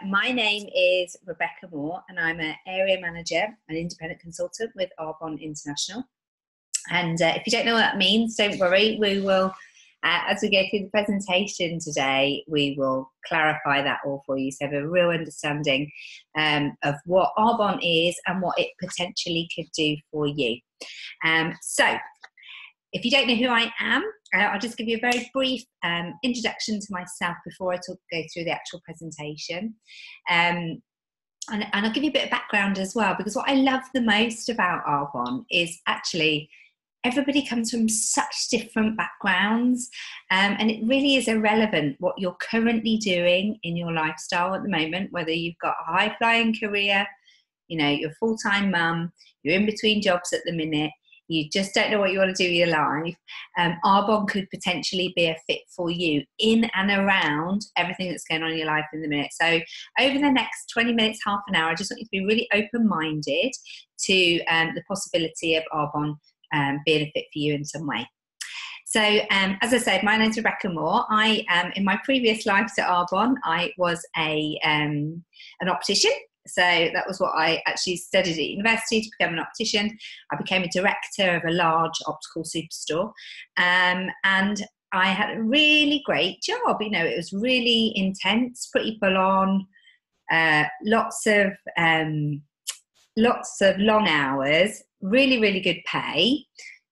My name is Rebecca Moore, and I'm an area manager and independent consultant with Arbonne International. And if you don't know what that means, don't worry. We will, as we go through the presentation today, we will clarify that all for you, so have a real understanding of what Arbonne is and what it potentially could do for you. So, if you don't know who I am, I'll just give you a very brief introduction to myself before I go through the actual presentation. And I'll give you a bit of background as well, because what I love the most about Arbonne is actually everybody comes from such different backgrounds, and it really is irrelevant what you're currently doing in your lifestyle at the moment, whether you've got a high-flying career, you know, you're a full-time mum, you're in between jobs at the minute, you just don't know what you want to do with your life. Arbonne could potentially be a fit for you in and around everything that's going on in your life in the minute. So over the next 20 minutes, half an hour, I just want you to be really open-minded to the possibility of Arbonne being a fit for you in some way. So as I said, my name's Rebecca Moore. I in my previous lives at Arbonne, I was an optician. So that was what I actually studied at university, to become an optician. I became a director of a large optical superstore, and I had a really great job. You know, it was really intense, pretty full on, lots of long hours, really, really good pay.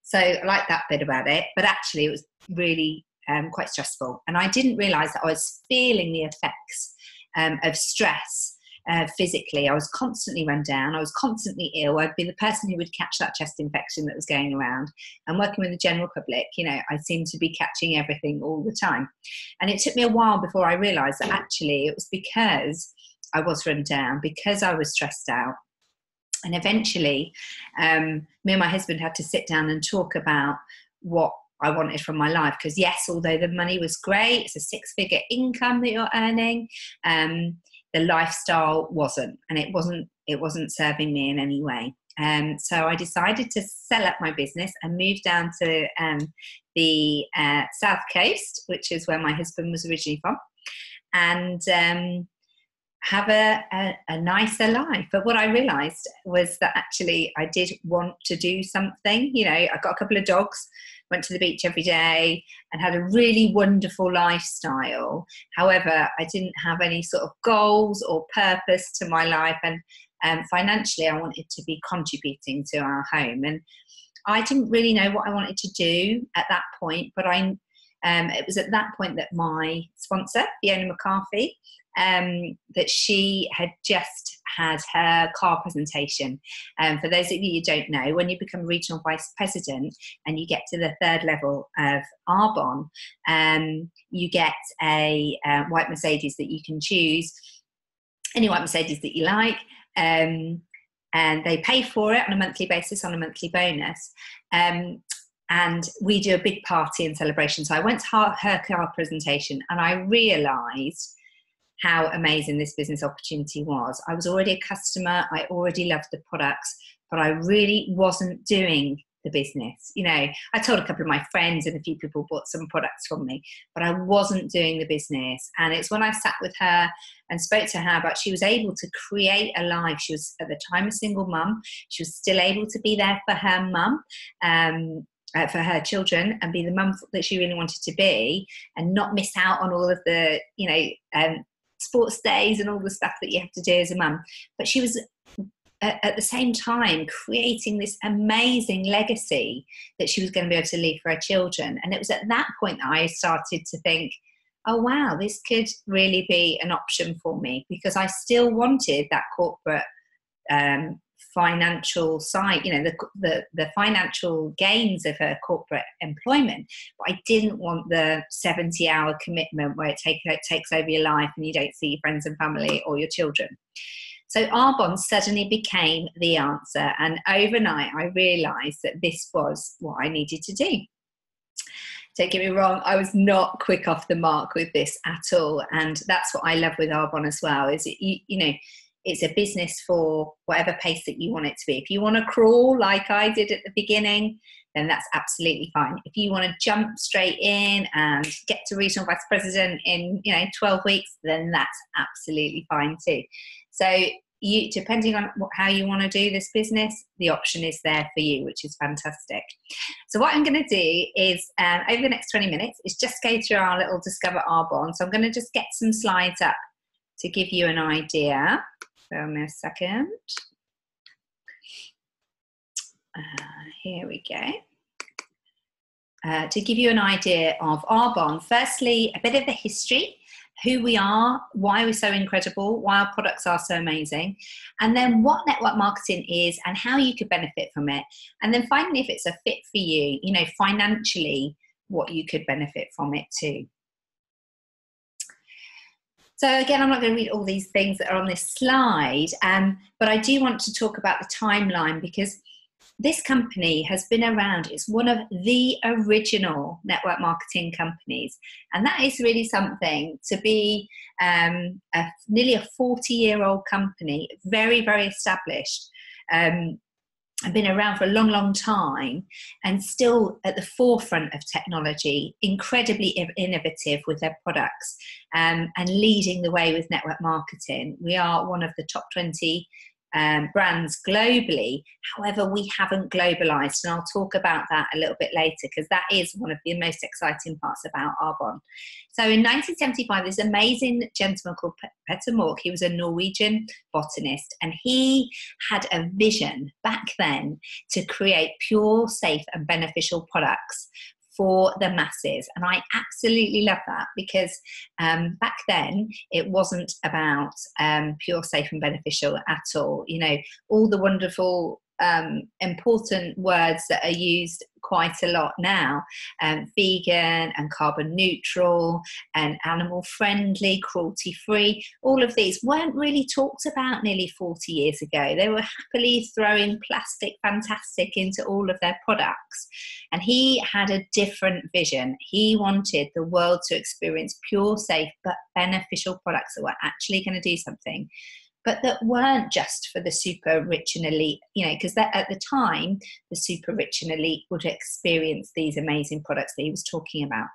So I like that bit about it, but actually it was really quite stressful. And I didn't realise that I was feeling the effects of stress physically. I was constantly run down. I was constantly ill. I'd be the person who would catch that chest infection that was going around. And working with the general public, you know, I seemed to be catching everything all the time. And it took me a while before I realised that actually it was because I was run down, because I was stressed out. And eventually, me and my husband had to sit down and talk about what I wanted from my life. Because yes, although the money was great, it's a 6-figure income that you're earning, the lifestyle wasn't, and it wasn't serving me in any way. So I decided to sell up my business and move down to the South Coast, which is where my husband was originally from, and have a nicer life. But what I realised was that actually I did want to do something. You know, I got a couple of dogs, went to the beach every day, and had a really wonderful lifestyle. However, I didn't have any sort of goals or purpose to my life, and financially I wanted to be contributing to our home. And I didn't really know what I wanted to do at that point, but it was at that point that my sponsor, Fiona McCarthy, that she had just had her car presentation. For those of you who don't know, when you become regional vice president and you get to the 3rd level of Arbonne, you get a white Mercedes that you can choose, any white Mercedes that you like, and they pay for it on a monthly basis, on a monthly bonus. And we do a big party and celebration. So I went to her car presentation and I realised how amazing this business opportunity was. I was already a customer. I already loved the products, but I really wasn't doing the business. You know, I told a couple of my friends and a few people bought some products from me, but I wasn't doing the business. And it's when I sat with her and spoke to her about she was able to create a life. She was at the time a single mum. She was still able to be there for her mum, for her children, and be the mum that she really wanted to be, and not miss out on all of the, you know, sports days and all the stuff that you have to do as a mum. But she was at the same time creating this amazing legacy that she was going to be able to leave for her children. And it was at that point that I started to think, oh wow, this could really be an option for me, because I still wanted that corporate financial side, you know, the financial gains of her corporate employment, but I didn't want the 70-hour commitment where it takes over your life and you don't see your friends and family or your children. So Arbonne suddenly became the answer, and overnight I realised that this was what I needed to do. Don't get me wrong, I was not quick off the mark with this at all, and that's what I love with Arbonne as well, is you know, it's a business for whatever pace that you want it to be. If you want to crawl like I did at the beginning, then that's absolutely fine. If you want to jump straight in and get to regional vice president in 12 weeks, then that's absolutely fine too. So you, depending on how you want to do this business, the option is there for you, which is fantastic. So what I'm going to do is over the next 20 minutes is just go through our little Discover Arbonne. So I'm going to just get some slides up to give you an idea. Bear with me a second. Here we go. To give you an idea of Arbonne, firstly, a bit of the history, who we are, why we're so incredible, why our products are so amazing, and then what network marketing is and how you could benefit from it. And then finally, if it's a fit for you, financially, what you could benefit from it too. So again, I'm not going to read all these things that are on this slide, but I do want to talk about the timeline, because this company has been around. It's one of the original network marketing companies. And that is really something to be nearly a 40-year-old company, very, very established. I've been around for a long, long time and still at the forefront of technology, incredibly innovative with their products and leading the way with network marketing. We are one of the top 20 brands globally. However, we haven't globalized, and I'll talk about that a little bit later, because that is one of the most exciting parts about Arbonne. So in 1975, this amazing gentleman called Peter Mork, he was a Norwegian botanist, and he had a vision back then to create pure, safe and beneficial products for the masses. And I absolutely love that, because back then it wasn't about pure, safe and beneficial at all. All the wonderful important words that are used quite a lot now, vegan and carbon neutral and animal friendly, cruelty free, all of these weren't really talked about nearly 40 years ago. They were happily throwing plastic fantastic into all of their products. And he had a different vision. He wanted the world to experience pure, safe but beneficial products that were actually going to do something, but that weren't just for the super rich and elite, because at the time, the super rich and elite would experience these amazing products that he was talking about.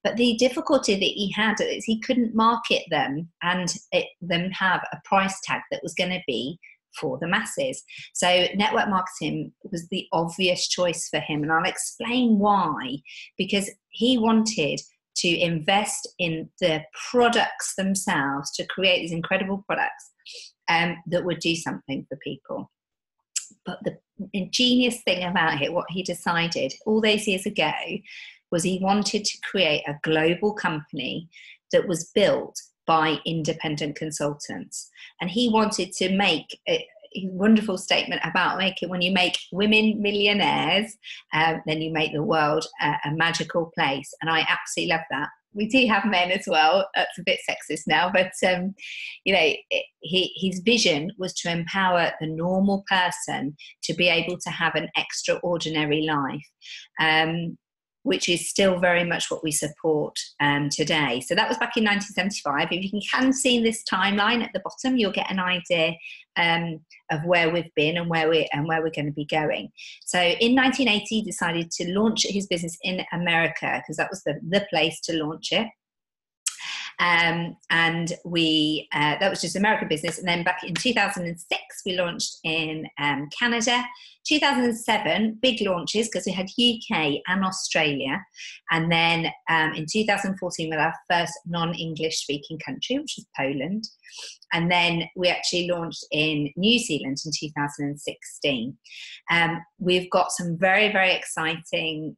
But the difficulty that he had is he couldn't market them and them have a price tag that was going to be for the masses. So network marketing was the obvious choice for him. And I'll explain why, because he wanted to invest in the products themselves to create these incredible products that would do something for people. But the ingenious thing about it, what he decided all those years ago, was he wanted to create a global company that was built by independent consultants. And he wanted to make a wonderful statement about when you make women millionaires, then you make the world a magical place. And I absolutely love that. We do have men as well. That's a bit sexist now, but his vision was to empower the normal person to be able to have an extraordinary life, which is still very much what we support today. So that was back in 1975. If you can see this timeline at the bottom, you'll get an idea of where we've been and where we're going to be going. So in 1980, he decided to launch his business in America, because that was the place to launch it. And we that was just American business. And then back in 2006, we launched in Canada. 2007, big launches, because we had UK and Australia. And then in 2014, we had our first non-English speaking country, which was Poland. And then we actually launched in New Zealand in 2016. We've got some very, very exciting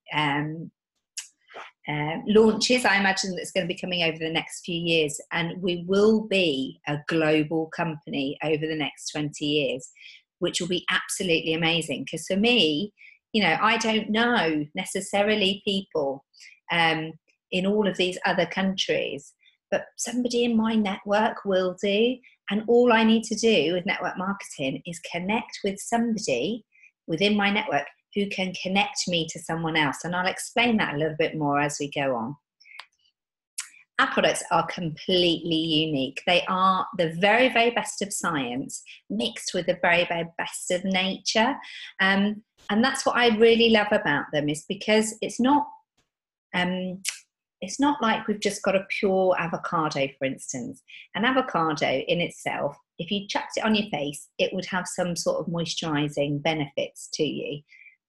launches, I imagine, that's going to be coming over the next few years, and we will be a global company over the next 20 years, which will be absolutely amazing. Because for me, I don't know necessarily people in all of these other countries, but somebody in my network will do. And all I need to do with network marketing is connect with somebody within my network who can connect me to someone else. And I'll explain that a little bit more as we go on. our products are completely unique. They are the very, very best of science mixed with the very, very best of nature. And that's what I really love about them, is because it's not like we've just got a pure avocado, for instance. An avocado in itself, if you chucked it on your face, it would have some sort of moisturising benefits to you.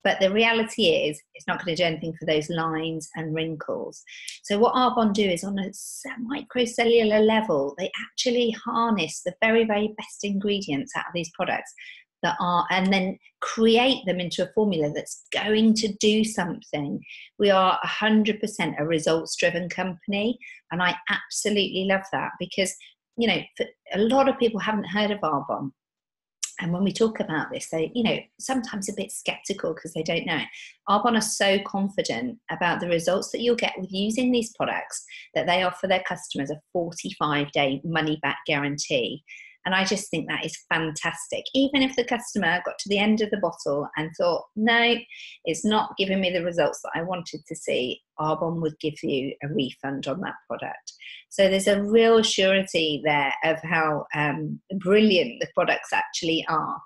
But the reality is, it's not going to do anything for those lines and wrinkles. So what Arbonne do is, on a microcellular level, they actually harness the very, very best ingredients out of these products and then create them into a formula that's going to do something. We are 100% a results-driven company, and I absolutely love that, because, you know, a lot of people haven't heard of Arbonne. And when we talk about this, they, you know, sometimes a bit skeptical because they don't know it. Arbonne are so confident about the results that you'll get with using these products that they offer their customers a 45-day money-back guarantee. And I just think that is fantastic. Even if the customer got to the end of the bottle and thought, no, it's not giving me the results that I wanted to see, Arbonne would give you a refund on that product. So there's a real surety there of how brilliant the products actually are.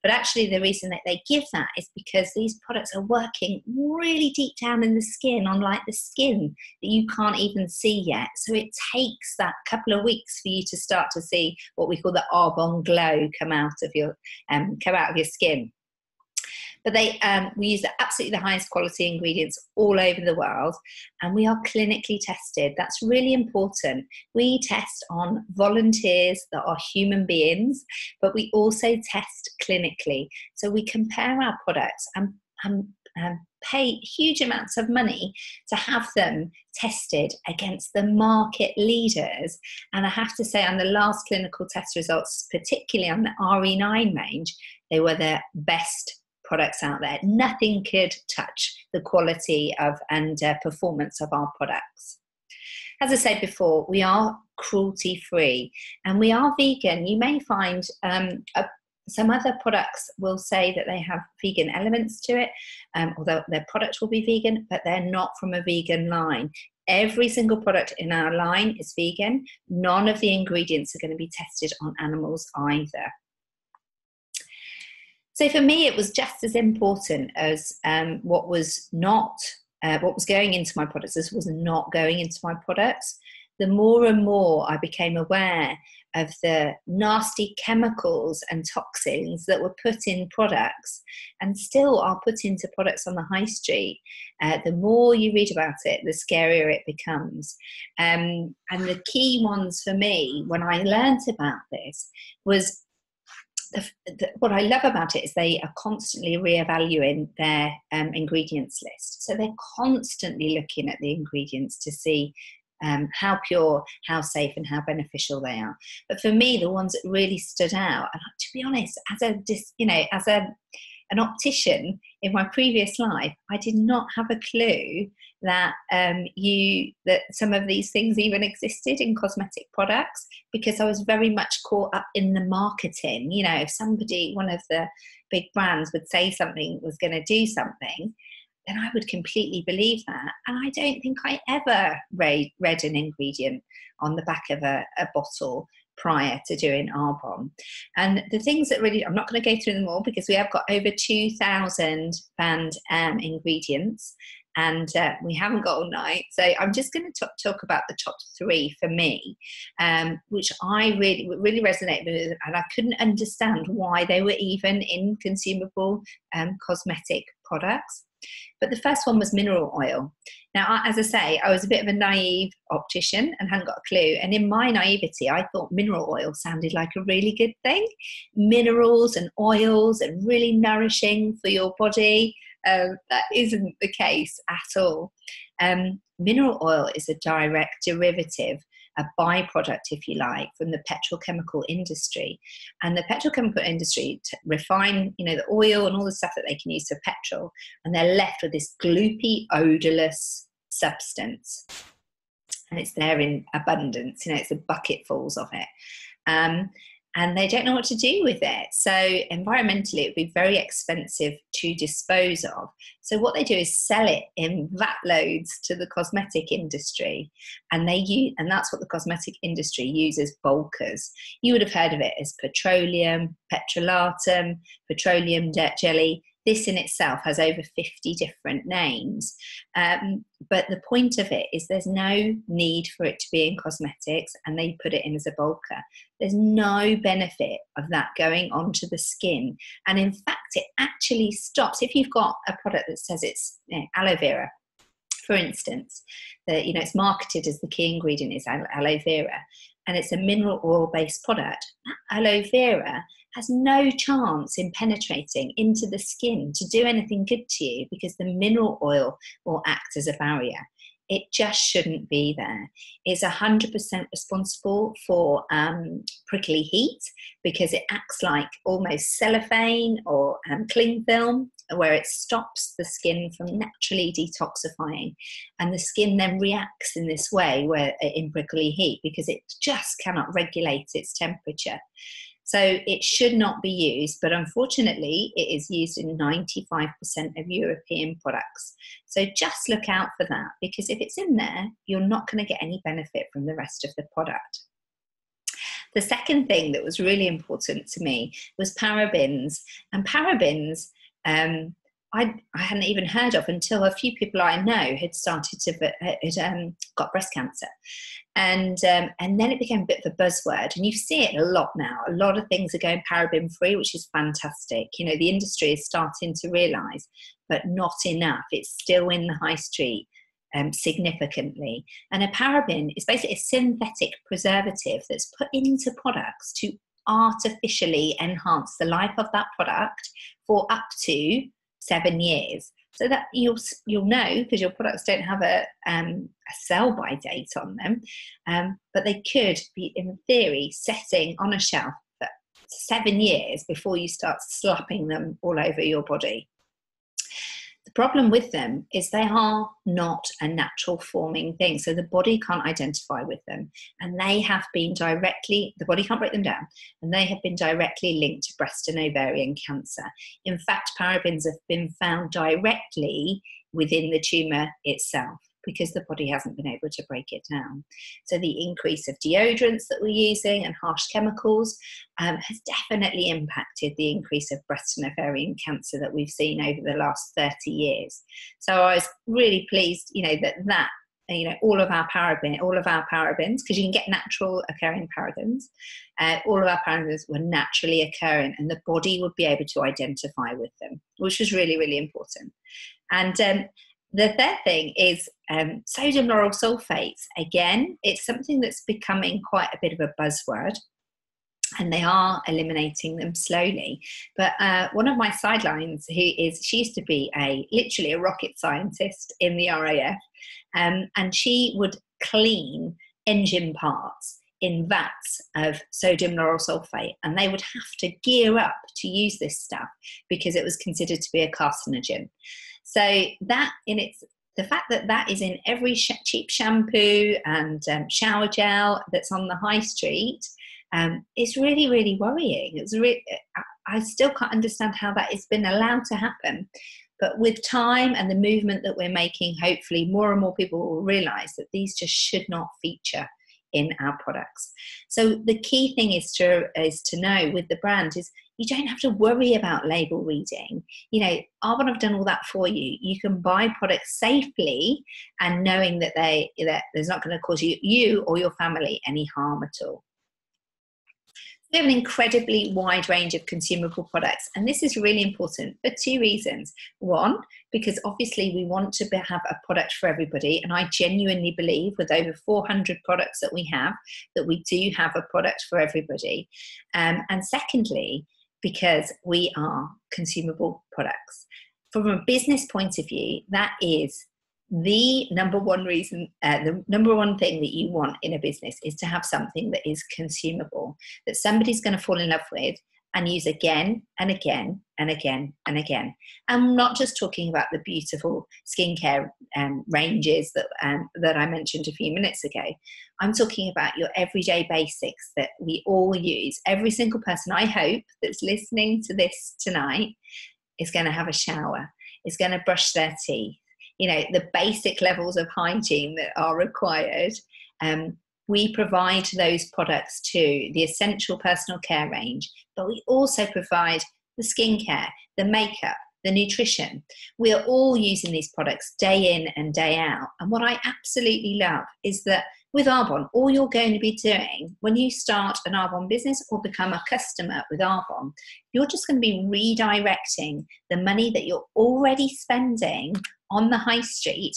But actually the reason that they give that is because these products are working really deep down in the skin, on like the skin that you can't even see yet. So it takes that couple of weeks for you to start to see what we call the Arbonne glow come out of your skin. But we use absolutely the highest quality ingredients all over the world, and we are clinically tested. That's really important. We test on volunteers that are human beings, but we also test clinically. So we compare our products and pay huge amounts of money to have them tested against the market leaders. And I have to say, on the last clinical test results, particularly on the RE9 range, they were the best products out there. Nothing could touch the quality of and performance of our products. As I said before, we are cruelty free and we are vegan. You may find some other products will say that they have vegan elements to it, although their product will be vegan, but they're not from a vegan line. Every single product in our line is vegan. None of the ingredients are going to be tested on animals either. So for me, it was just as important as what was going into my products as was not going into my products. The more and more I became aware of the nasty chemicals and toxins that were put in products and still are put into products on the high street, the more you read about it, the scarier it becomes. And the key ones for me, when I learned about this, was what I love about it is they are constantly reevaluating their ingredients list. So they're constantly looking at the ingredients to see how pure, how safe, and how beneficial they are. But for me, the ones that really stood out, and to be honest, as an optician in my previous life, I did not have a clue that that some of these things even existed in cosmetic products, because I was very much caught up in the marketing. You know, if one of the big brands would say something was going to do something, then I would completely believe that. And I don't think I ever read an ingredient on the back of a bottle prior to doing Arbonne. And the things that really, I'm not going to go through them all because we have got over 2,000 banned ingredients, and we haven't got all night. So I'm just going to talk about the top 3 for me, which I really resonated with, and I couldn't understand why they were even in consumable cosmetic products. But the first one was mineral oil. Now, as I say, I was a bit of a naive optician and hadn't got a clue. And in my naivety, I thought mineral oil sounded like a really good thing. Minerals and oils and really nourishing for your body. That isn't the case at all. Mineral oil is a direct derivative, a byproduct, if you like, from the petrochemical industry. And the petrochemical industry refine, the oil and all the stuff that they can use for petrol, and they're left with this gloopy, odorless substance. And it's there in abundance, it's a bucketfuls of it. and they don't know what to do with it. So environmentally, it would be very expensive to dispose of. So what they do is sell it in vat loads to the cosmetic industry, and that's what the cosmetic industry uses bulkers. You would have heard of it as petroleum, petrolatum, petroleum jelly. This in itself has over 50 different names. But the point of it is there's no need for it to be in cosmetics, and they put it in as a bulker. There's no benefit of that going onto the skin. And in fact, it actually stops. If you've got a product that says it's aloe vera, for instance, that it's marketed as the key ingredient is aloe vera, and it's a mineral oil-based product, that aloe vera has no chance in penetrating into the skin to do anything good to you, because the mineral oil will act as a barrier. It just shouldn't be there. It's 100% responsible for prickly heat, because it acts like almost cellophane or cling film, where it stops the skin from naturally detoxifying. And the skin then reacts in this way, where in prickly heat, because it just cannot regulate its temperature. So it should not be used, but unfortunately it is used in 95% of European products. So just look out for that, because if it's in there, you're not going to get any benefit from the rest of the product. The second thing that was really important to me was parabens. And parabens, I hadn't even heard of until a few people I know had got breast cancer. And then it became a bit of a buzzword, and you see it a lot now. A lot of things are going paraben free, which is fantastic. The industry is starting to realise, but not enough. It's still in the high street significantly. And a paraben is basically a synthetic preservative that's put into products to artificially enhance the life of that product for up to 7 years. So that you'll know, because your products don't have a sell-by date on them, but they could be, in theory, sitting on a shelf for 7 years before you start slapping them all over your body. The problem with them is they are not a natural forming thing, so the body can't identify with them, and they have been the body can't break them down, and they have been directly linked to breast and ovarian cancer. In fact, parabens have been found directly within the tumour itself, because the body hasn't been able to break it down. So the increase of deodorants that we're using and harsh chemicals has definitely impacted the increase of breast and ovarian cancer that we've seen over the last 30 years. So I was really pleased, that all of our parabens, because you can get natural occurring parabens, all of our parabens were naturally occurring, and the body would be able to identify with them, which was really, really important. And the third thing is sodium lauryl sulfates. Again, it's something that's becoming quite a bit of a buzzword, and they are eliminating them slowly. But one of my sidelines, she used to be literally a rocket scientist in the RAF, and she would clean engine parts in vats of sodium lauryl sulfate, and they would have to gear up to use this stuff because it was considered to be a carcinogen. So the fact that is in every cheap shampoo and shower gel that's on the high street is really, really worrying. I still can't understand how that has been allowed to happen. But with time and the movement that we're making, hopefully more and more people will realise that these just should not feature in our products. So the key thing is to know with the brand is you don't have to worry about label reading. Arbonne have done all that for you. You can buy products safely and knowing that there's not going to cause you or your family any harm at all. We have an incredibly wide range of consumable products, and this is really important for two reasons. One, because obviously we want to have a product for everybody, and I genuinely believe with over 400 products that we have, that we do have a product for everybody. And secondly, because we are consumable products. From a business point of view, that is the number one reason, the number one thing that you want in a business is to have something that is consumable, that somebody's going to fall in love with and use again and again and again and again. I'm not just talking about the beautiful skincare ranges that I mentioned a few minutes ago. I'm talking about your everyday basics that we all use. Every single person, I hope, that's listening to this tonight is going to have a shower, is going to brush their teeth. You know, the basic levels of hygiene that are required. We provide those products too, the essential personal care range, but we also provide the skincare, the makeup, the nutrition. We are all using these products day in and day out. And what I absolutely love is that with Arbonne, all you're going to be doing when you start an Arbonne business or become a customer with Arbonne, you're just going to be redirecting the money that you're already spending on the high street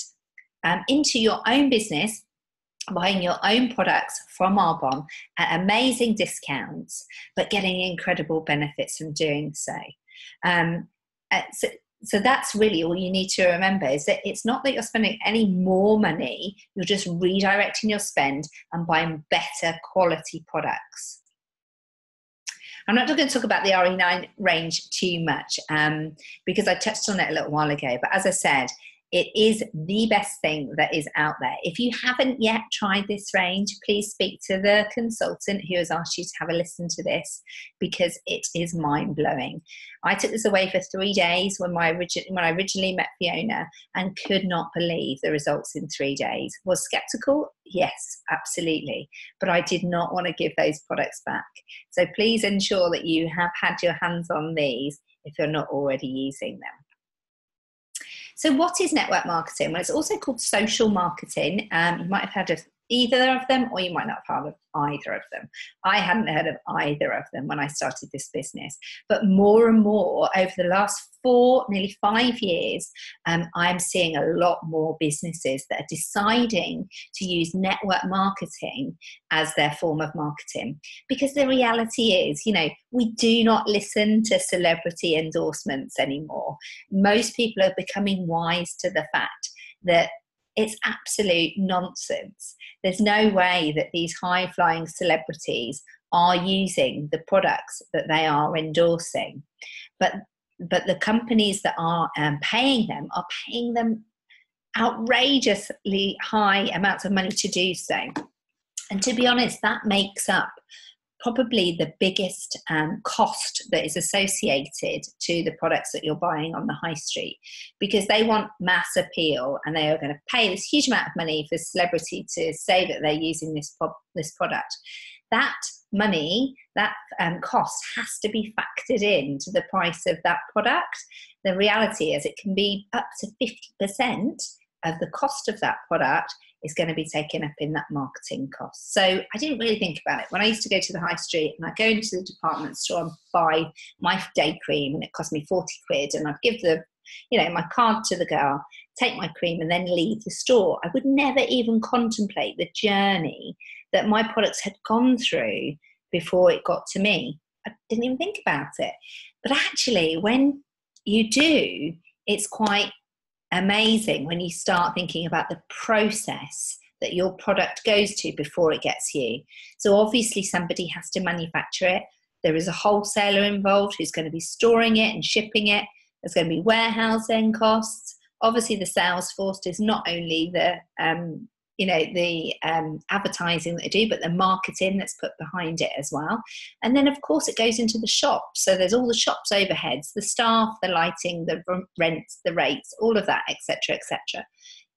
into your own business, buying your own products from Arbonne at amazing discounts, but getting incredible benefits from doing so. So that's really all you need to remember, is that it's not that you're spending any more money, you're just redirecting your spend and buying better quality products. I'm not going to talk about the RE9 range too much because I touched on it a little while ago, but as I said, it is the best thing that is out there. If you haven't yet tried this range, please speak to the consultant who has asked you to have a listen to this, because it is mind-blowing. I took this away for 3 days when I originally met Fiona and could not believe the results in 3 days. Was skeptical? Yes, absolutely. But I did not want to give those products back. So please ensure that you have had your hands on these if you're not already using them. So what is network marketing? Well, it's also called social marketing. You might have heard of either of them, or you might not have heard of either of them. I hadn't heard of either of them when I started this business. But more and more over the last nearly 5 years, I'm seeing a lot more businesses that are deciding to use network marketing as their form of marketing. Because the reality is, you know, we do not listen to celebrity endorsements anymore. Most people are becoming wise to the fact that it's absolute nonsense. There's no way that these high-flying celebrities are using the products that they are endorsing. But the companies that are paying them outrageously high amounts of money to do so. And to be honest, that makes up probably the biggest cost that is associated to the products that you're buying on the high street, because they want mass appeal and they are going to pay this huge amount of money for celebrity to say that they're using this product. That money, that cost has to be factored into the price of that product. The reality is it can be up to 50% of the cost of that product is going to be taken up in that marketing cost. So I didn't really think about it. When I used to go to the high street and I'd go into the department store and buy my day cream, and it cost me 40 quid, and I'd give my card to the girl, take my cream and then leave the store, I would never even contemplate the journey that my products had gone through before it got to me. I didn't even think about it. But actually, when you do, it's quite amazing when you start thinking about the process that your product goes to before it gets you. So obviously somebody has to manufacture it. There is a wholesaler involved who's going to be storing it and shipping it. There's going to be warehousing costs. Obviously the sales force is not only the advertising that they do, but the marketing that's put behind it as well. And then of course it goes into the shop. So there's all the shop's overheads, the staff, the lighting, the rents, the rates, all of that, etc., etc.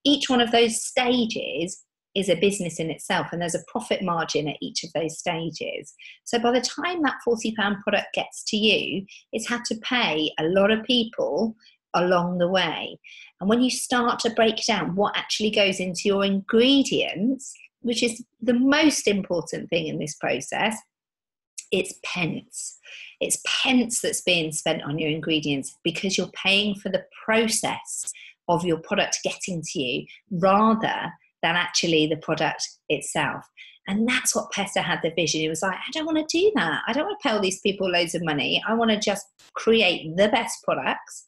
Each one of those stages is a business in itself, and there's a profit margin at each of those stages. So by the time that £40 product gets to you, it's had to pay a lot of people along the way. And when you start to break down what actually goes into your ingredients, which is the most important thing in this process, it's pence. It's pence that's being spent on your ingredients, because you're paying for the process of your product getting to you rather than actually the product itself. And that's what Pesta had the vision. It was like, I don't want to do that. I don't want to pay all these people loads of money. I want to just create the best products,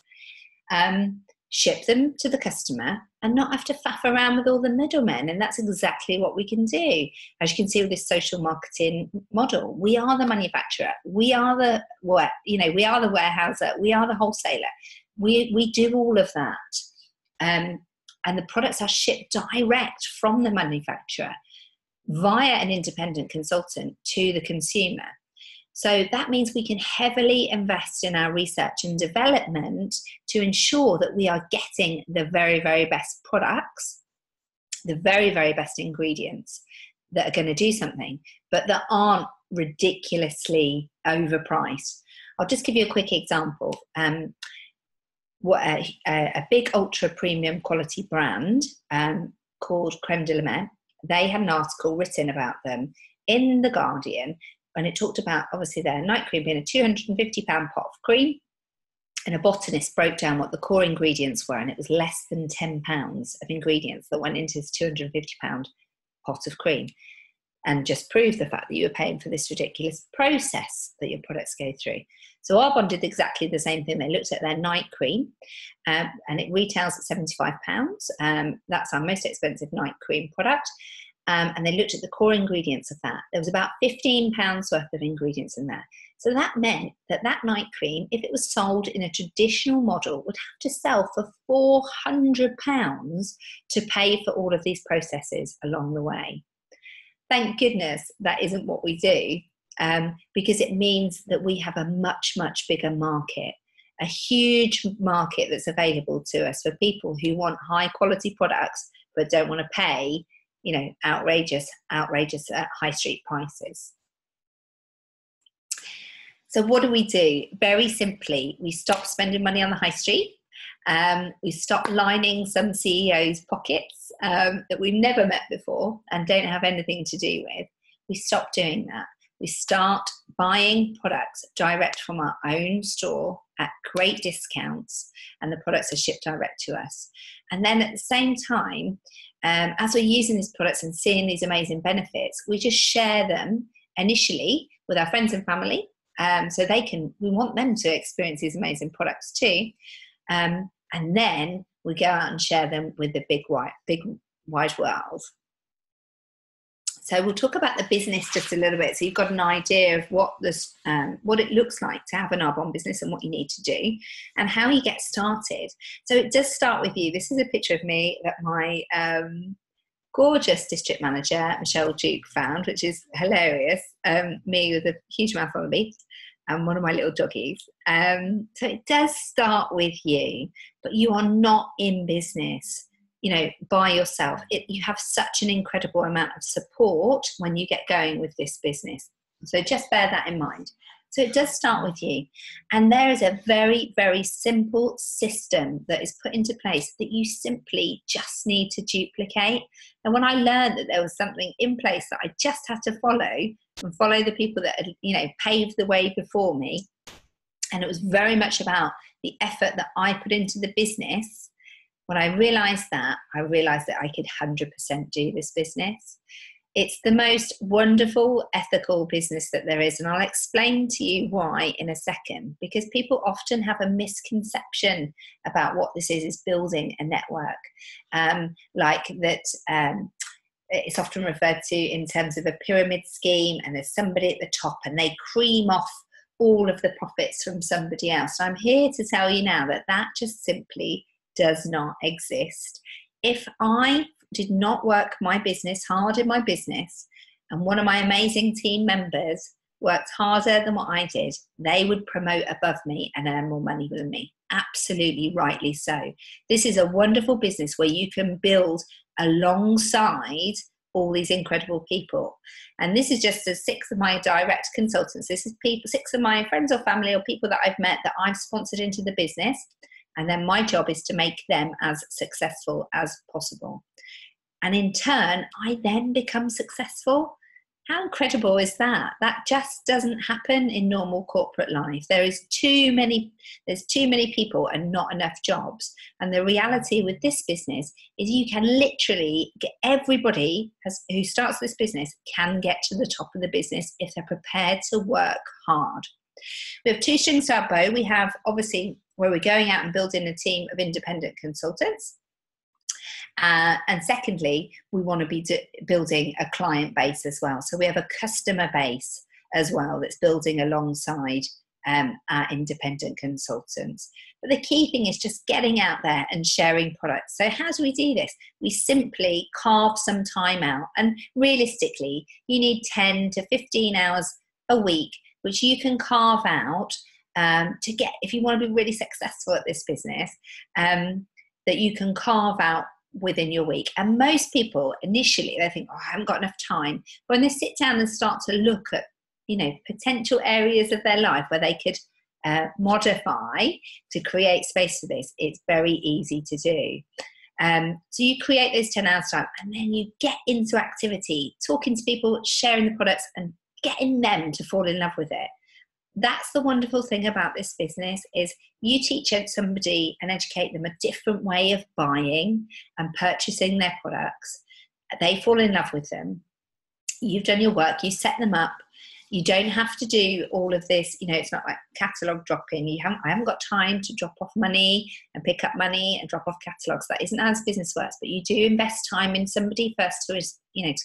ship them to the customer, and not have to faff around with all the middlemen. And that's exactly what we can do. As you can see with this social marketing model, we are the manufacturer, we are the we are the warehouser, we are the wholesaler. We do all of that. And the products are shipped direct from the manufacturer via an independent consultant to the consumer. So that means we can heavily invest in our research and development to ensure that we are getting the very, very best products, the very, very best ingredients that are going to do something, but that aren't ridiculously overpriced. I'll just give you a quick example. A big ultra premium quality brand called Crème de la Mer, they had an article written about them in The Guardian, and it talked about, obviously, their night cream being a £250 pot of cream, and a botanist broke down what the core ingredients were, and it was less than £10 of ingredients that went into this £250 pot of cream, and just proved the fact that you were paying for this ridiculous process that your products go through. So Arbonne did exactly the same thing. They looked at their night cream, and it retails at £75. That's our most expensive night cream product. And they looked at the core ingredients of that. There was about £15 worth of ingredients in there. So that meant that night cream, if it was sold in a traditional model, would have to sell for £400 to pay for all of these processes along the way. Thank goodness that isn't what we do, because it means that we have a much, much bigger market, a huge market that's available to us for people who want high quality products but don't want to pay outrageous high street prices. So what do? Very simply, we stop spending money on the high street. We stop lining some CEOs' pockets that we've never met before and don't have anything to do with. We stop doing that. We start buying products direct from our own store at great discounts, and the products are shipped direct to us. And then at the same time, as we're using these products and seeing these amazing benefits, we just share them initially with our friends and family, so we want them to experience these amazing products too. And then we go out and share them with the big wide world. So we'll talk about the business just a little bit, so you've got an idea of what it looks like to have an Arbonne business and what you need to do and how you get started. So it does start with you. This is a picture of me that my gorgeous district manager, Michelle Duke, found, which is hilarious. Me with a huge mouth on the beat and one of my little doggies. So it does start with you, but you are not in business by yourself. You have such an incredible amount of support when you get going with this business. So just bear that in mind. So it does start with you. And there is a very, very simple system that is put into place that you simply just need to duplicate. And when I learned that there was something in place that I just had to follow and follow the people that had, paved the way before me, and it was very much about the effort that I put into the business. When I realised that I could 100% do this business. It's the most wonderful, ethical business that there is. And I'll explain to you why in a second, because people often have a misconception about what this is building a network. It's often referred to in terms of a pyramid scheme, and there's somebody at the top and they cream off all of the profits from somebody else. So I'm here to tell you now that just simply does not exist. If I did not work my business hard in my business, and one of my amazing team members worked harder than what I did, they would promote above me and earn more money than me. Absolutely rightly so. This is a wonderful business where you can build alongside all these incredible people. And this is just 6 of my direct consultants. This is 6 of my friends or family or people that I've met that I've sponsored into the business. And then my job is to make them as successful as possible. And in turn, I then become successful. How incredible is that? That just doesn't happen in normal corporate life. There's too many people and not enough jobs. And the reality with this business is you can literally get everybody who starts this business can get to the top of the business if they're prepared to work hard. We have 2 strings to our bow. We have obviously where we're going out and building a team of independent consultants. And secondly, we want to be building a client base as well. So we have a customer base as well that's building alongside our independent consultants. But the key thing is just getting out there and sharing products. So how do we do this? We simply carve some time out. And realistically, you need 10 to 15 hours a week, which you can carve out to get, if you want to be really successful at this business, that you can carve out within your week. And most people initially, they think, oh, I haven't got enough time. But when they sit down and start to look at, potential areas of their life where they could modify to create space for this, it's very easy to do. So you create those 10 hours time, and then you get into activity, talking to people, sharing the products, and getting them to fall in love with it. That's the wonderful thing about this business, is you teach somebody and educate them a different way of buying and purchasing their products. They fall in love with them. You've done your work. You set them up. You don't have to do all of this. It's not like catalogue dropping. I haven't got time to drop off money and pick up money and drop off catalogues. That isn't how this business works. But you do invest time in somebody first to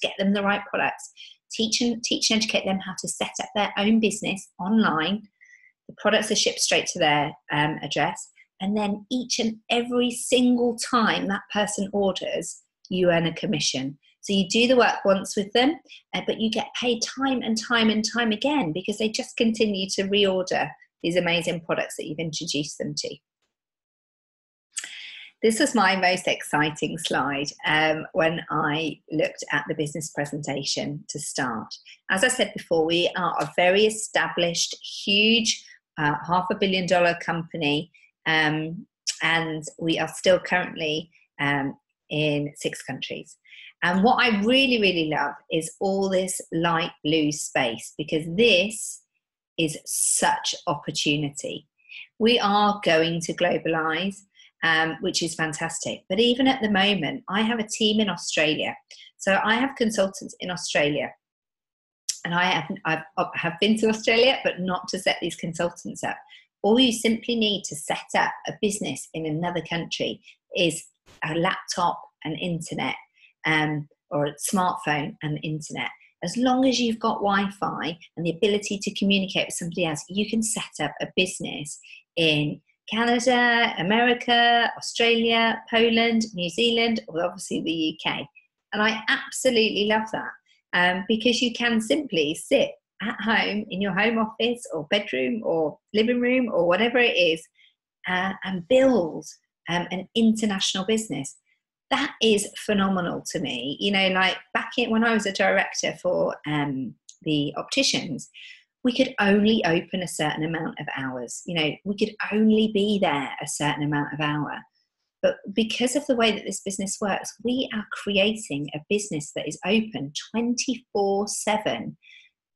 get them the right products. Teach and educate them how to set up their own business online. The products are shipped straight to their address. And then each and every single time that person orders, you earn a commission. So you do the work once with them, but you get paid time and time and time again, because they just continue to reorder these amazing products that you've introduced them to. This was my most exciting slide when I looked at the business presentation to start. As I said before, we are a very established, huge, $500 million company, and we are still currently in 6 countries. And what I really, really love is all this light blue space, because this is such opportunity. We are going to globalise, which is fantastic. But even at the moment, I have a team in Australia. So I have consultants in Australia. And I have been to Australia, but not to set these consultants up. All you simply need to set up a business in another country is a laptop and internet, or a smartphone and internet. As long as you've got Wi-Fi and the ability to communicate with somebody else, you can set up a business in Canada, America, Australia, Poland, New Zealand, or obviously the UK. And I absolutely love that, because you can simply sit at home in your home office or bedroom or living room or whatever it is, and build an international business. That is phenomenal to me. Like back when I was a director for the opticians, we could only open a certain amount of hours. We could only be there a certain amount of hour. But because of the way that this business works, we are creating a business that is open 24/7,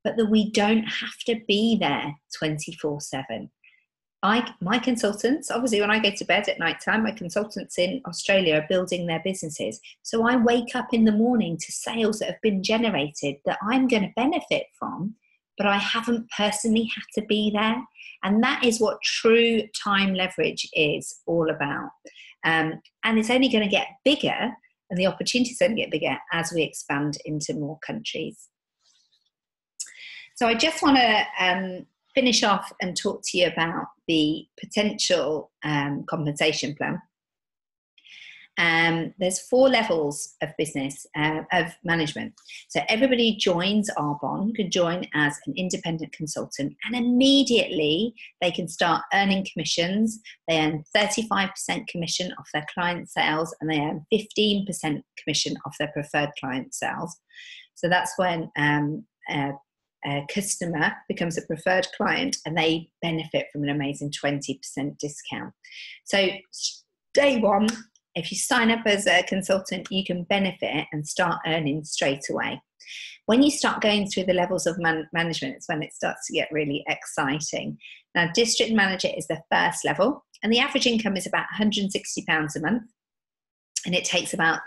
but that we don't have to be there 24/7. My consultants, obviously when I go to bed at night time, my consultants in Australia are building their businesses. So I wake up in the morning to sales that have been generated that I'm going to benefit from, but I haven't personally had to be there. And that is what true time leverage is all about. And it's only going to get bigger, and the opportunities only get bigger as we expand into more countries. So I just want to finish off and talk to you about the potential compensation plan. There's 4 levels of business, of management. So everybody joins Arbonne, can join as an independent consultant, and immediately they can start earning commissions. They earn 35% commission off their client sales, and they earn 15% commission off their preferred client sales. So that's when a customer becomes a preferred client, and they benefit from an amazing 20% discount. So day one, if you sign up as a consultant, you can benefit and start earning straight away. When you start going through the levels of management, it's when it starts to get really exciting. Now, district manager is the first level, and the average income is about £160 a month. And it takes about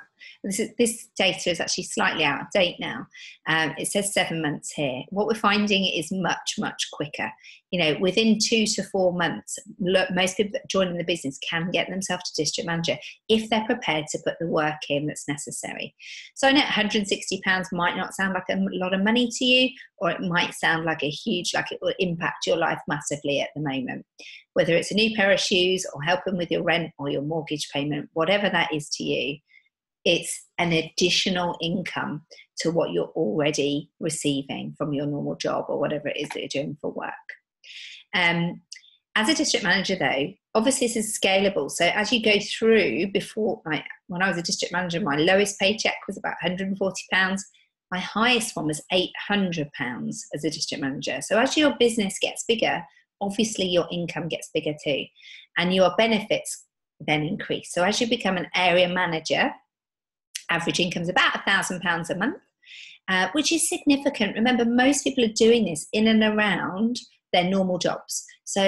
This data is actually slightly out of date now. It says 7 months here. What we're finding is much, much quicker. You know, within 2 to 4 months, most people that join in the business can get themselves to district manager if they're prepared to put the work in that's necessary. So I know £160 might not sound like a lot of money to you, or it might sound like a huge, like it will impact your life massively at the moment. Whether it's a new pair of shoes or helping with your rent or your mortgage payment, whatever that is to you, it's an additional income to what you're already receiving from your normal job or whatever it is that you're doing for work. As a district manager, though, obviously this is scalable. So as you go through, before, like when I was a district manager, my lowest paycheck was about £140. My highest one was £800 as a district manager. So as your business gets bigger, obviously your income gets bigger too, and your benefits then increase. So as you become an area manager, average income is about £1,000 a month, which is significant. Remember, most people are doing this in and around their normal jobs. So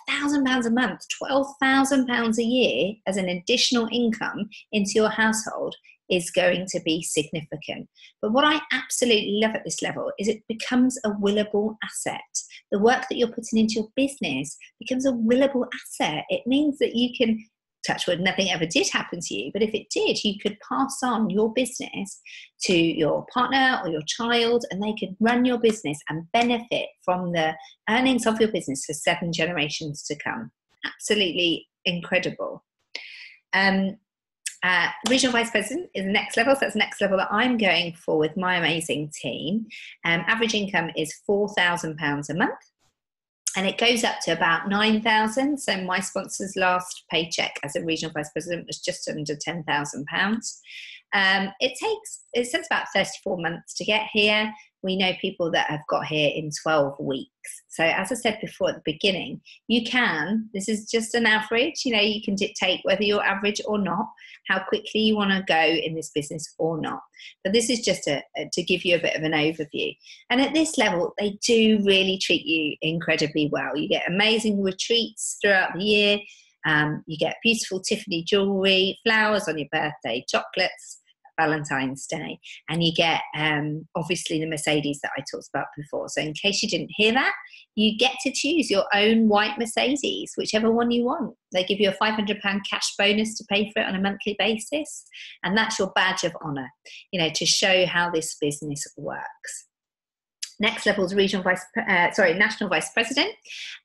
£1,000 a month, £12,000 a year as an additional income into your household is going to be significant. But what I absolutely love at this level is it becomes a willable asset. The work that you're putting into your business becomes a willable asset. It means that you can, touch wood, nothing ever did happen to you, but if it did, you could pass on your business to your partner or your child, and they could run your business and benefit from the earnings of your business for 7 generations to come. Absolutely incredible. Regional Vice President is the next level. So that's the next level that I'm going for with my amazing team. Average income is £4,000 a month, and it goes up to about £9,000. So my sponsor's last paycheck as a Regional Vice President was just under £10,000. It takes about 34 months to get here. We know people that have got here in 12 weeks. So as I said before at the beginning, this is just an average, you can dictate whether you're average or not, how quickly you want to go in this business or not. But this is just to give you a bit of an overview. And at this level, they do really treat you incredibly well. You get amazing retreats throughout the year. You get beautiful Tiffany jewellery, flowers on your birthday, chocolates, Valentine's Day, and you get obviously the Mercedes that I talked about before. So in case you didn't hear that, you get to choose your own white Mercedes, whichever one you want. They give you a £500 cash bonus to pay for it on a monthly basis, and that's your badge of honour, to show how this business works. Next level is National Vice President.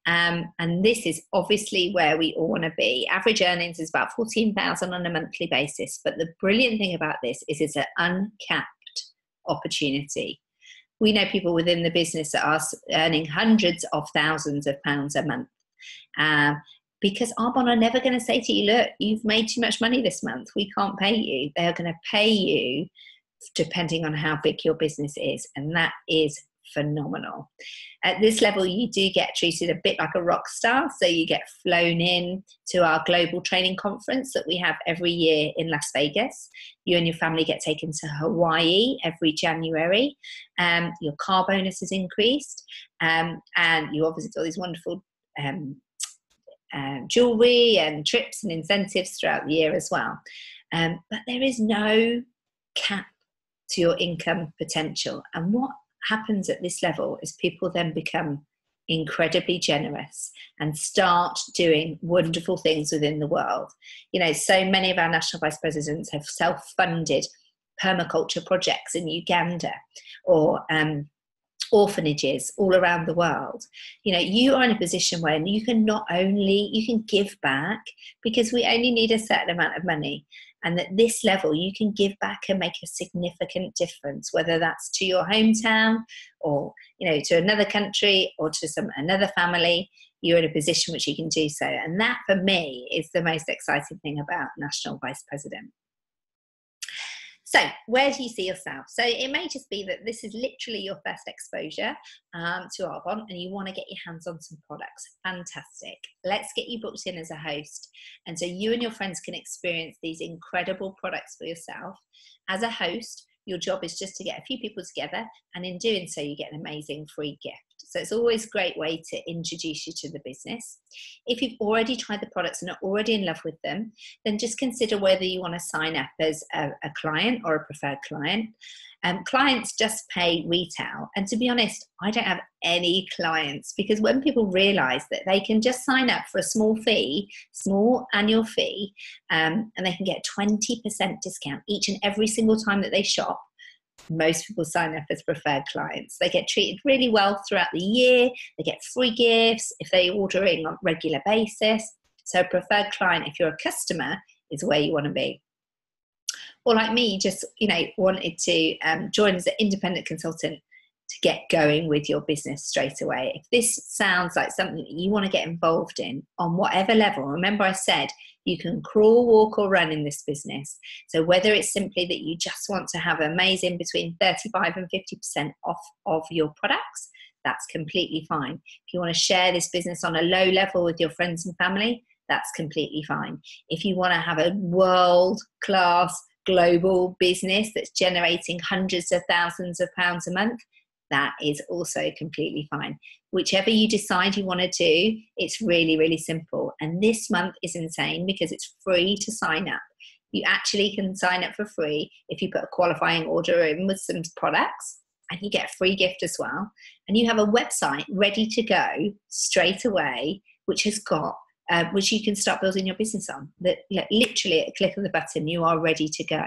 And this is obviously where we all want to be. Average earnings is about £14,000 on a monthly basis. But the brilliant thing about this is it's an uncapped opportunity. We know people within the business that are earning hundreds of thousands of pounds a month. Because Arbonne are never going to say to you, look, you've made too much money this month, we can't pay you. They're going to pay you depending on how big your business is. And that is phenomenal. At this level, you do get treated a bit like a rock star. So you get flown in to our global training conference that we have every year in Las Vegas. You and your family get taken to Hawaii every January. Your car bonus is increased. And you obviously got these wonderful jewelry and trips and incentives throughout the year as well. But there is no cap to your income potential. And what happens at this level is people then become incredibly generous and start doing wonderful things within the world. So many of our national vice presidents have self-funded permaculture projects in Uganda or orphanages all around the world. You are in a position where you can give back, because we only need a certain amount of money. And at this level, you can give back and make a significant difference, whether that's to your hometown or, to another country or to another family. You're in a position which you can do so. And that, for me, is the most exciting thing about National Vice President. So where do you see yourself? So it may just be that this is literally your first exposure to Arbonne, and you want to get your hands on some products. Fantastic. Let's get you booked in as a host. And so you and your friends can experience these incredible products for yourself. As a host, your job is just to get a few people together, and in doing so, you get an amazing free gift. So it's always a great way to introduce you to the business. If you've already tried the products and are already in love with them, then just consider whether you want to sign up as a client or a preferred client. Clients just pay retail. And to be honest, I don't have any clients, because when people realize that they can just sign up for a small annual fee, and they can get 20% discount each and every single time that they shop, most people sign up as preferred clients. They get treated really well throughout the year. They get free gifts if they order in on a regular basis. So a preferred client, if you're a customer, is where you want to be. Or like me, just wanted to join as an independent consultant to get going with your business straight away. If this sounds like something that you want to get involved in on whatever level, remember I said you can crawl, walk or run in this business. So whether it's simply that you just want to have amazing between 35 and 50% off of your products, that's completely fine. If you want to share this business on a low level with your friends and family, that's completely fine. If you want to have a world-class global business that's generating hundreds of thousands of pounds a month, that is also completely fine. Whichever you decide you want to do, it's really, really simple. And this month is insane because it's free to sign up. You actually can sign up for free if you put a qualifying order in with some products, and you get a free gift as well. And you have a website ready to go straight away, which has got which you can start building your business on. That literally at a click of the button, you are ready to go.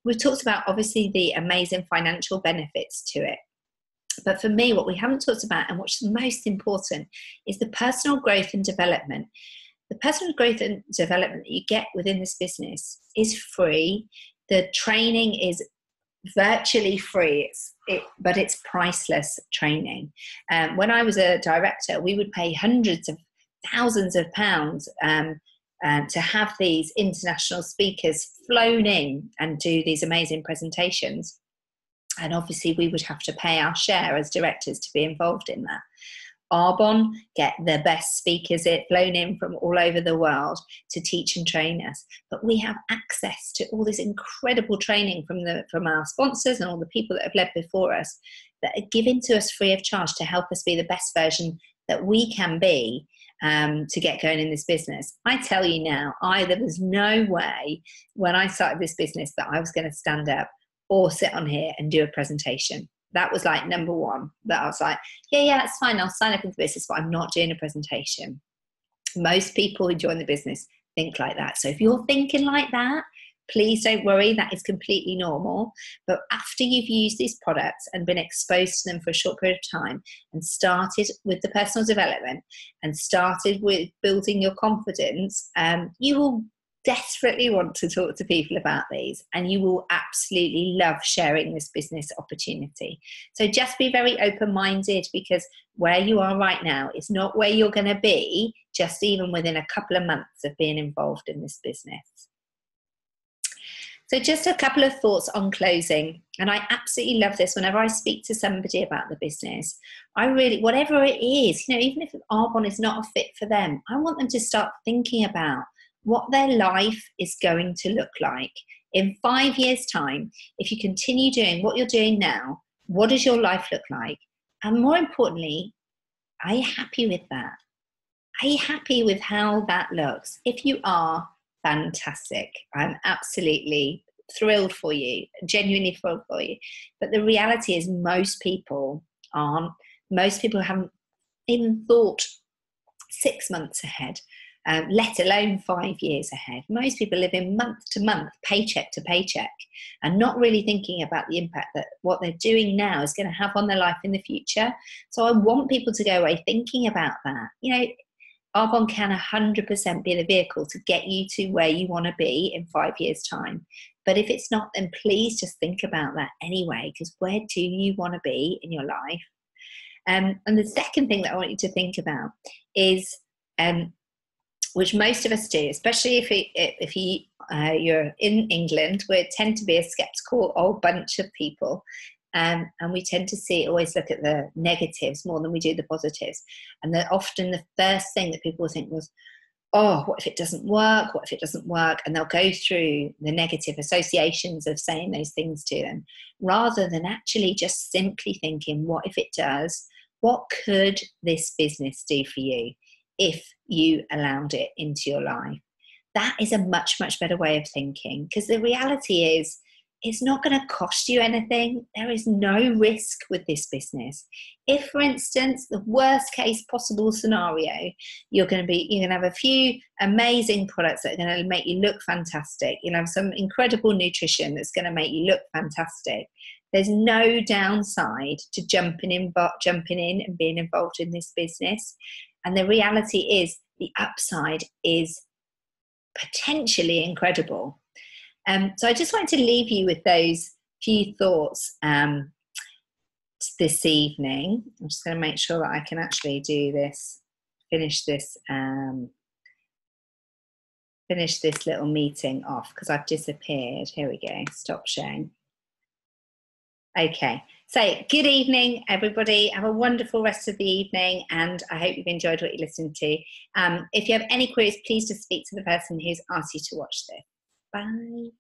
We've talked about obviously the amazing financial benefits to it. But for me, what we haven't talked about and what's most important is the personal growth and development. The personal growth and development that you get within this business is free. The training is virtually free, but it's priceless training. When I was a director, we would pay hundreds of thousands of pounds to have these international speakers flown in and do these amazing presentations. And obviously we would have to pay our share as directors to be involved in that. Arbonne get the best speakers flown in from all over the world to teach and train us. But we have access to all this incredible training from our sponsors and all the people that have led before us that are given to us free of charge to help us be the best version that we can be to get going in this business. I tell you now, there was no way when I started this business that I was going to stand up or sit on here and do a presentation. That was like number one, that I was like, yeah, that's fine. I'll sign up into business, but I'm not doing a presentation. Most people who join the business think like that. So if you're thinking like that, please don't worry, that is completely normal. But after you've used these products and been exposed to them for a short period of time and started with the personal development and started with building your confidence, you will desperately want to talk to people about these, and you will absolutely love sharing this business opportunity. So just be very open-minded, because where you are right now is not where you're going to be just even within a couple of months of being involved in this business. So just a couple of thoughts on closing. And I absolutely love this whenever I speak to somebody about the business. Whatever it is, even if Arbonne is not a fit for them, I want them to start thinking about what their life is going to look like in 5 years' time. If you continue doing what you're doing now, what does your life look like? And more importantly, are you happy with that? Are you happy with how that looks? If you are, fantastic. I'm absolutely thrilled for you, genuinely thrilled for you. But the reality is most people aren't. Most people haven't even thought 6 months ahead, let alone 5 years ahead. Most people live in month to month, paycheck to paycheck, and not really thinking about the impact that what they're doing now is going to have on their life in the future. So I want people to go away thinking about that. Arbonne can 100% be the vehicle to get you to where you want to be in 5 years' time. But if it's not, then please just think about that anyway, because where do you want to be in your life? And the second thing that I want you to think about is, which most of us do, especially if you're in England, we tend to be a sceptical old bunch of people. And we tend to always look at the negatives more than we do the positives. And often the first thing that people think was, oh, what if it doesn't work? What if it doesn't work? And they'll go through the negative associations of saying those things to them, rather than actually just simply thinking, what if it does? what could this business do for you if you allowed it into your life? That is a much, much better way of thinking, because the reality is it's not going to cost you anything. There is no risk with this business. If, for instance, the worst case possible scenario, you're going to have a few amazing products that are going to make you look fantastic. You'll have some incredible nutrition that's going to make you look fantastic. There's no downside to jumping in and being involved in this business. And the reality is the upside is potentially incredible. So I just wanted to leave you with those few thoughts this evening. I'm just going to make sure that I can actually do this, finish this little meeting off, because I've disappeared. Here we go. Stop sharing. Okay. So good evening, everybody. Have a wonderful rest of the evening, and I hope you've enjoyed what you listened to. If you have any queries, please just speak to the person who's asked you to watch this. Bye.